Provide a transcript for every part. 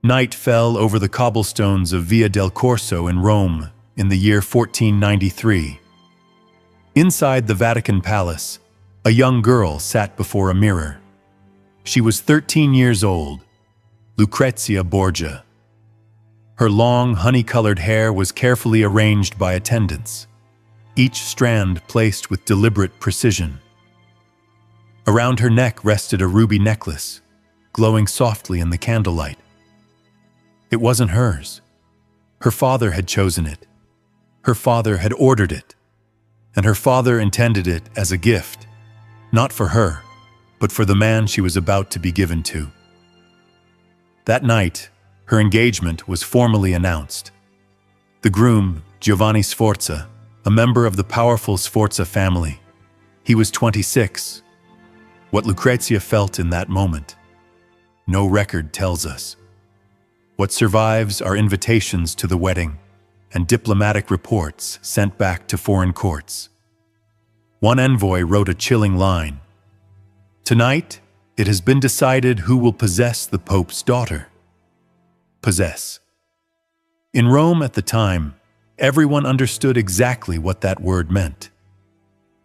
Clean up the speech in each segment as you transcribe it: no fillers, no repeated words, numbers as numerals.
Night fell over the cobblestones of Via del Corso in Rome in the year 1493. Inside the Vatican Palace, a young girl sat before a mirror. She was 13 years old, Lucrezia Borgia. Her long, honey-colored hair was carefully arranged by attendants, each strand placed with deliberate precision. Around her neck rested a ruby necklace, glowing softly in the candlelight. It wasn't hers. Her father had chosen it. Her father had ordered it. And her father intended it as a gift, not for her, but for the man she was about to be given to. That night, her engagement was formally announced. The groom, Giovanni Sforza, a member of the powerful Sforza family. He was 26. What Lucrezia felt in that moment, no record tells us. What survives are invitations to the wedding and diplomatic reports sent back to foreign courts. One envoy wrote a chilling line: "Tonight, it has been decided who will possess the Pope's daughter." Possess. In Rome at the time, everyone understood exactly what that word meant.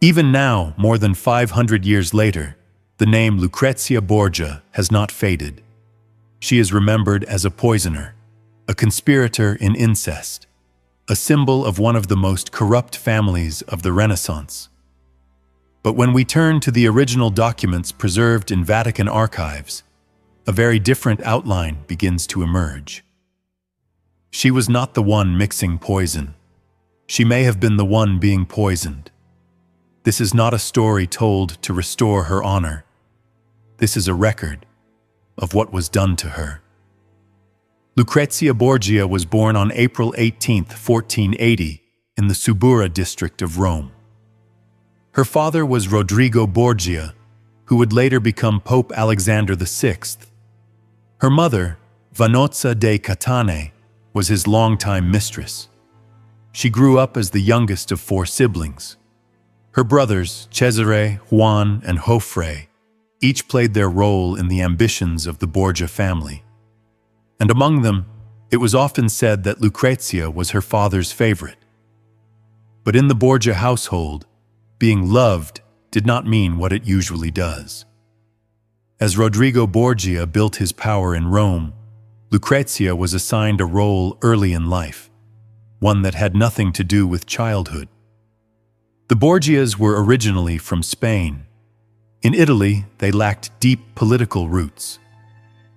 Even now, more than 500 years later, the name Lucrezia Borgia has not faded. She is remembered as a poisoner, a conspirator in incest, a symbol of one of the most corrupt families of the Renaissance. But when we turn to the original documents preserved in Vatican archives, a very different outline begins to emerge. She was not the one mixing poison. She may have been the one being poisoned. This is not a story told to restore her honor. This is a record of what was done to her. Lucrezia Borgia was born on April 18, 1480, in the Subura district of Rome. Her father was Rodrigo Borgia, who would later become Pope Alexander VI. Her mother, Vanozza de Catane, was his longtime mistress. She grew up as the youngest of 4 siblings. Her brothers, Cesare, Juan, and Jofre, each played their role in the ambitions of the Borgia family. And among them, it was often said that Lucrezia was her father's favorite. But in the Borgia household, being loved did not mean what it usually does. As Rodrigo Borgia built his power in Rome, Lucrezia was assigned a role early in life, one that had nothing to do with childhood. The Borgias were originally from Spain. In Italy, they lacked deep political roots.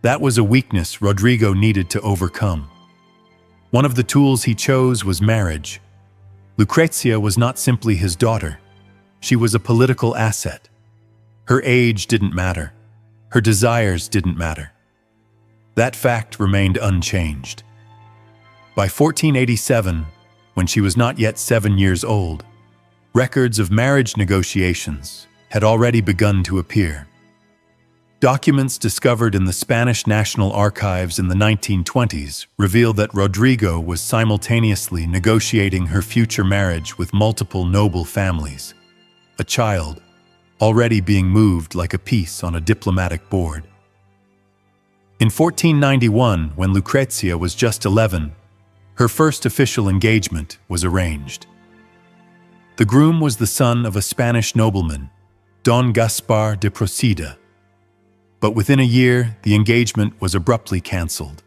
That was a weakness Rodrigo needed to overcome. One of the tools he chose was marriage. Lucrezia was not simply his daughter. She was a political asset. Her age didn't matter. Her desires didn't matter. That fact remained unchanged. By 1487, when she was not yet 7 years old, records of marriage negotiations had already begun to appear. Documents discovered in the Spanish National Archives in the 1920s reveal that Rodrigo was simultaneously negotiating her future marriage with multiple noble families, a child already being moved like a piece on a diplomatic board. In 1491, when Lucrezia was just 11, her first official engagement was arranged. The groom was the son of a Spanish nobleman, Don Gaspar de Procida. But within a year, the engagement was abruptly cancelled.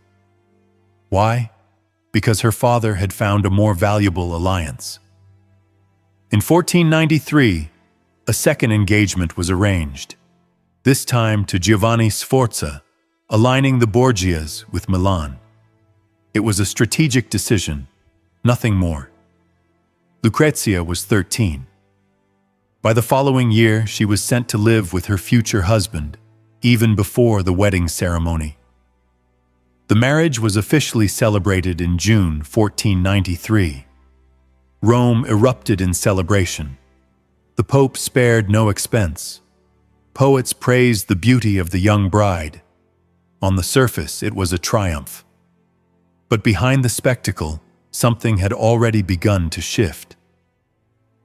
Why? Because her father had found a more valuable alliance. In 1493, a second engagement was arranged, this time to Giovanni Sforza, aligning the Borgias with Milan. It was a strategic decision, nothing more. Lucrezia was 13. By the following year, she was sent to live with her future husband, even before the wedding ceremony. The marriage was officially celebrated in June 1493. Rome erupted in celebration. The Pope spared no expense. Poets praised the beauty of the young bride. On the surface, it was a triumph. But behind the spectacle, something had already begun to shift.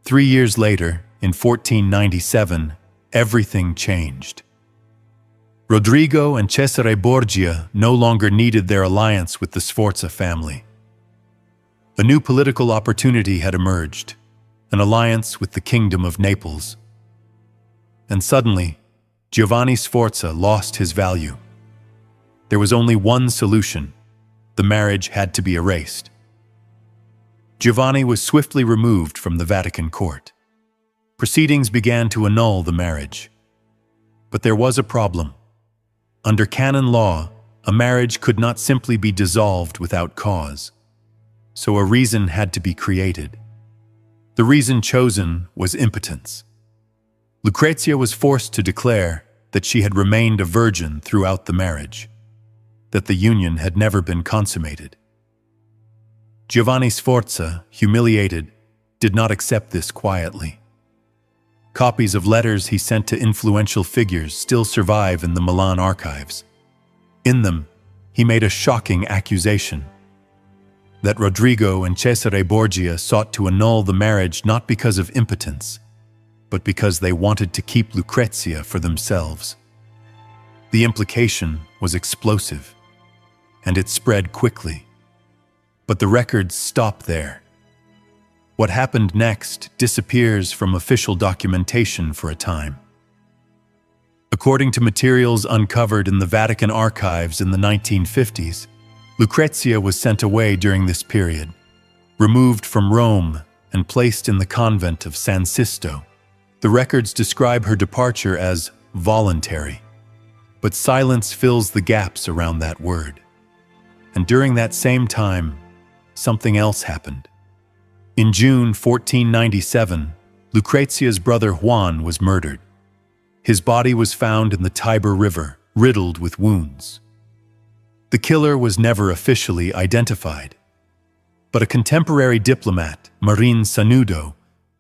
3 years later, in 1497, everything changed. Rodrigo and Cesare Borgia no longer needed their alliance with the Sforza family. A new political opportunity had emerged, an alliance with the Kingdom of Naples. And suddenly, Giovanni Sforza lost his value. There was only one solution: the marriage had to be erased. Giovanni was swiftly removed from the Vatican court. Proceedings began to annul the marriage. But there was a problem. Under canon law, a marriage could not simply be dissolved without cause. So a reason had to be created. The reason chosen was impotence. Lucrezia was forced to declare that she had remained a virgin throughout the marriage, that the union had never been consummated. Giovanni Sforza, humiliated, did not accept this quietly. Copies of letters he sent to influential figures still survive in the Milan archives. In them, he made a shocking accusation that Rodrigo and Cesare Borgia sought to annul the marriage not because of impotence, but because they wanted to keep Lucrezia for themselves. The implication was explosive, and it spread quickly. But the records stop there. What happened next disappears from official documentation for a time. According to materials uncovered in the Vatican archives in the 1950s, Lucrezia was sent away during this period, removed from Rome and placed in the convent of San Sisto. The records describe her departure as voluntary, but silence fills the gaps around that word. And during that same time, something else happened. In June 1497, Lucrezia's brother Juan was murdered. His body was found in the Tiber River, riddled with wounds. The killer was never officially identified, but a contemporary diplomat, Marin Sanudo,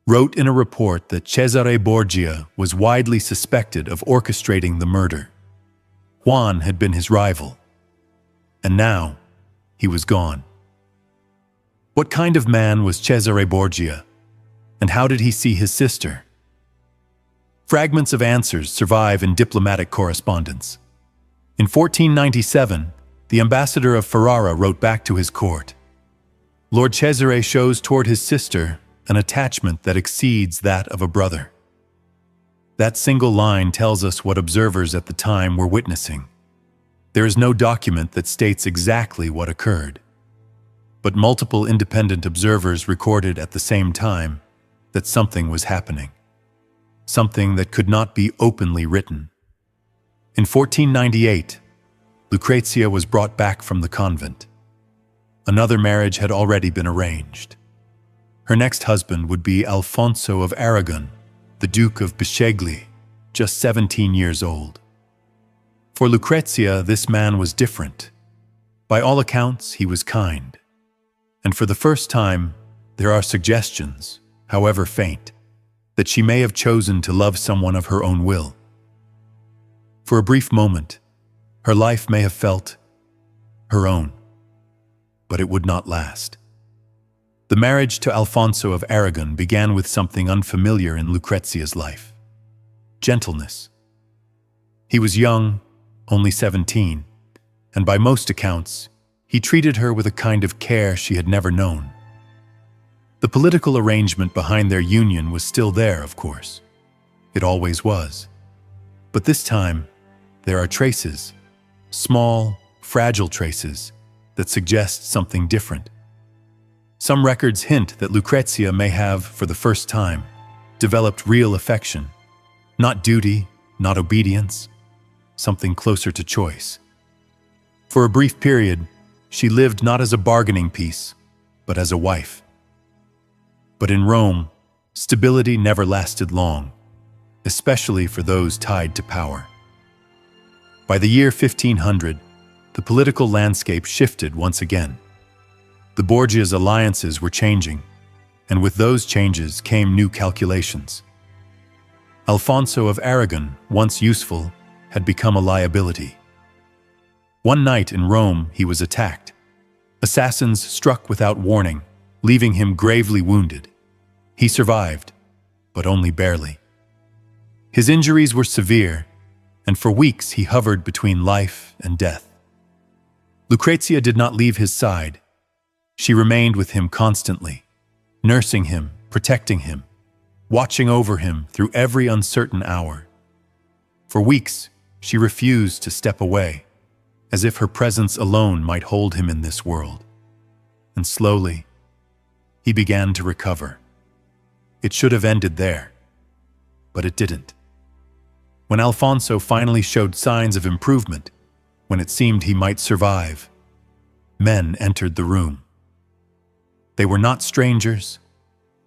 wrote in a report that Cesare Borgia was widely suspected of orchestrating the murder. Juan had been his rival, and now he was gone. What kind of man was Cesare Borgia, and how did he see his sister? Fragments of answers survive in diplomatic correspondence. In 1497, the ambassador of Ferrara wrote back to his court, "Lord Cesare shows toward his sister an attachment that exceeds that of a brother." That single line tells us what observers at the time were witnessing. There is no document that states exactly what occurred, but multiple independent observers recorded at the same time that something was happening, something that could not be openly written. In 1498, Lucrezia was brought back from the convent. Another marriage had already been arranged. Her next husband would be Alfonso of Aragon, the Duke of Bisceglie, just 17 years old. For Lucrezia, this man was different. By all accounts, he was kind. And for the first time, there are suggestions, however faint, that she may have chosen to love someone of her own will. For a brief moment, her life may have felt her own, but it would not last. The marriage to Alfonso of Aragon began with something unfamiliar in Lucrezia's life: gentleness. He was young, only 17, and by most accounts, he treated her with a kind of care she had never known. The political arrangement behind their union was still there, of course. It always was. But this time, there are traces, small, fragile traces, that suggest something different. Some records hint that Lucrezia may have, for the first time, developed real affection. Not duty, not obedience, something closer to choice. For a brief period, she lived not as a bargaining piece, but as a wife. But in Rome, stability never lasted long, especially for those tied to power. By the year 1500, the political landscape shifted once again. The Borgias' alliances were changing, and with those changes came new calculations. Alfonso of Aragon, once useful, had become a liability. One night in Rome, he was attacked. Assassins struck without warning, leaving him gravely wounded. He survived, but only barely. His injuries were severe, and for weeks he hovered between life and death. Lucrezia did not leave his side. She remained with him constantly, nursing him, protecting him, watching over him through every uncertain hour. For weeks, she refused to step away, as if her presence alone might hold him in this world. And slowly, he began to recover. It should have ended there, but it didn't. When Alfonso finally showed signs of improvement, when it seemed he might survive, men entered the room. They were not strangers.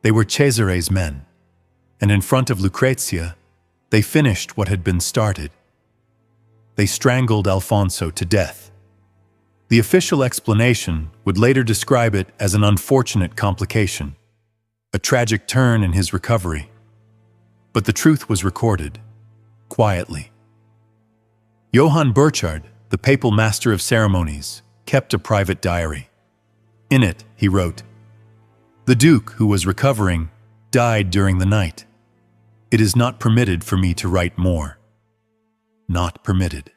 They were Cesare's men, and in front of Lucrezia, they finished what had been started. They strangled Alfonso to death. The official explanation would later describe it as an unfortunate complication, a tragic turn in his recovery. But the truth was recorded, quietly. Johann Burchard, the papal master of ceremonies, kept a private diary. In it, he wrote, "The Duke, who was recovering, died during the night. It is not permitted for me to write more." Not permitted.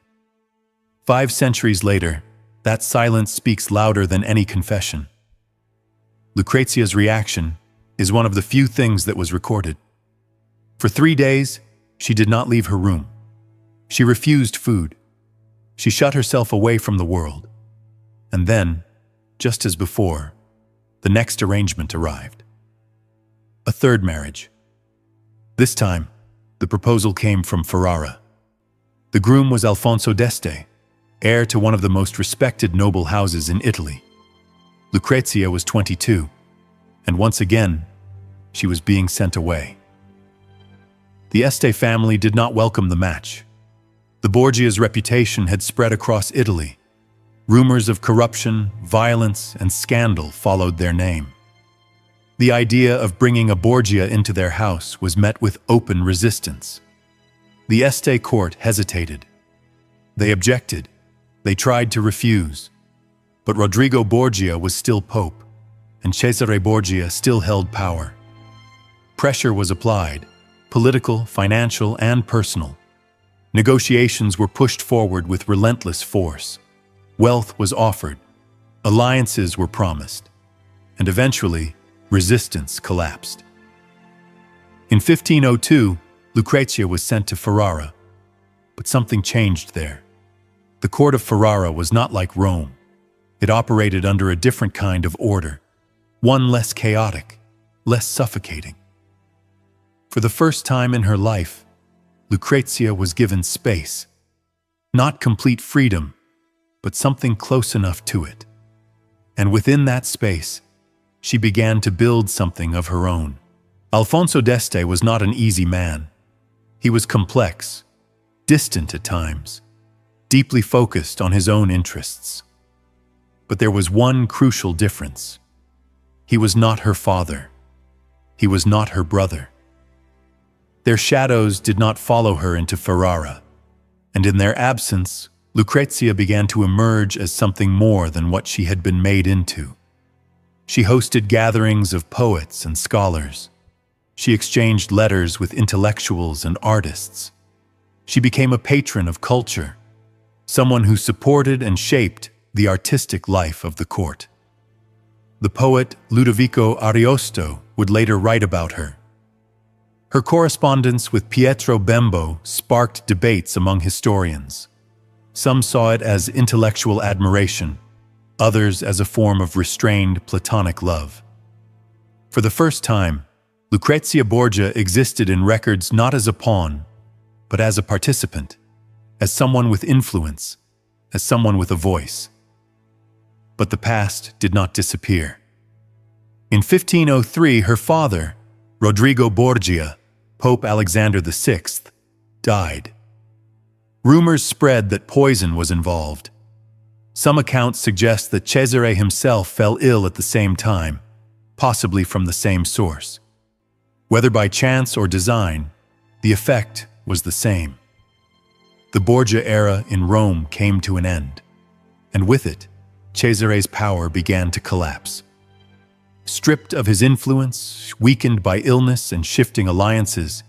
5 centuries later, that silence speaks louder than any confession. Lucrezia's reaction is one of the few things that was recorded. For 3 days, she did not leave her room. She refused food. She shut herself away from the world. And then, just as before, the next arrangement arrived. A third marriage. This time, the proposal came from Ferrara. The groom was Alfonso d'Este, heir to one of the most respected noble houses in Italy. Lucrezia was 22, and once again, she was being sent away. The Este family did not welcome the match. The Borgia's reputation had spread across Italy. Rumors of corruption, violence, and scandal followed their name. The idea of bringing a Borgia into their house was met with open resistance. The Este court hesitated. They objected. They tried to refuse. But Rodrigo Borgia was still pope, and Cesare Borgia still held power. Pressure was applied, political, financial, and personal. Negotiations were pushed forward with relentless force. Wealth was offered. Alliances were promised. And eventually, resistance collapsed. In 1502, Lucrezia was sent to Ferrara. But something changed there. The court of Ferrara was not like Rome. It operated under a different kind of order, one less chaotic, less suffocating. For the first time in her life, Lucrezia was given space. Not complete freedom, but something close enough to it. And within that space, she began to build something of her own. Alfonso d'Este was not an easy man. He was complex, distant at times, deeply focused on his own interests. But there was one crucial difference. He was not her father. He was not her brother. Their shadows did not follow her into Ferrara, and in their absence, Lucrezia began to emerge as something more than what she had been made into. She hosted gatherings of poets and scholars. She exchanged letters with intellectuals and artists. She became a patron of culture, someone who supported and shaped the artistic life of the court. The poet Ludovico Ariosto would later write about her. Her correspondence with Pietro Bembo sparked debates among historians. Some saw it as intellectual admiration, others as a form of restrained platonic love. For the first time, Lucrezia Borgia existed in records not as a pawn, but as a participant, as someone with influence, as someone with a voice. But the past did not disappear. In 1503, her father, Rodrigo Borgia, Pope Alexander VI, died. Rumors spread that poison was involved. Some accounts suggest that Cesare himself fell ill at the same time, possibly from the same source. Whether by chance or design, the effect was the same. The Borgia era in Rome came to an end, and with it, Cesare's power began to collapse. Stripped of his influence, weakened by illness and shifting alliances,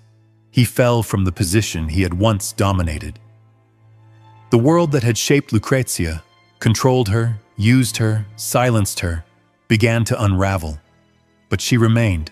he fell from the position he had once dominated. The world that had shaped Lucrezia, controlled her, used her, silenced her, began to unravel. But she remained.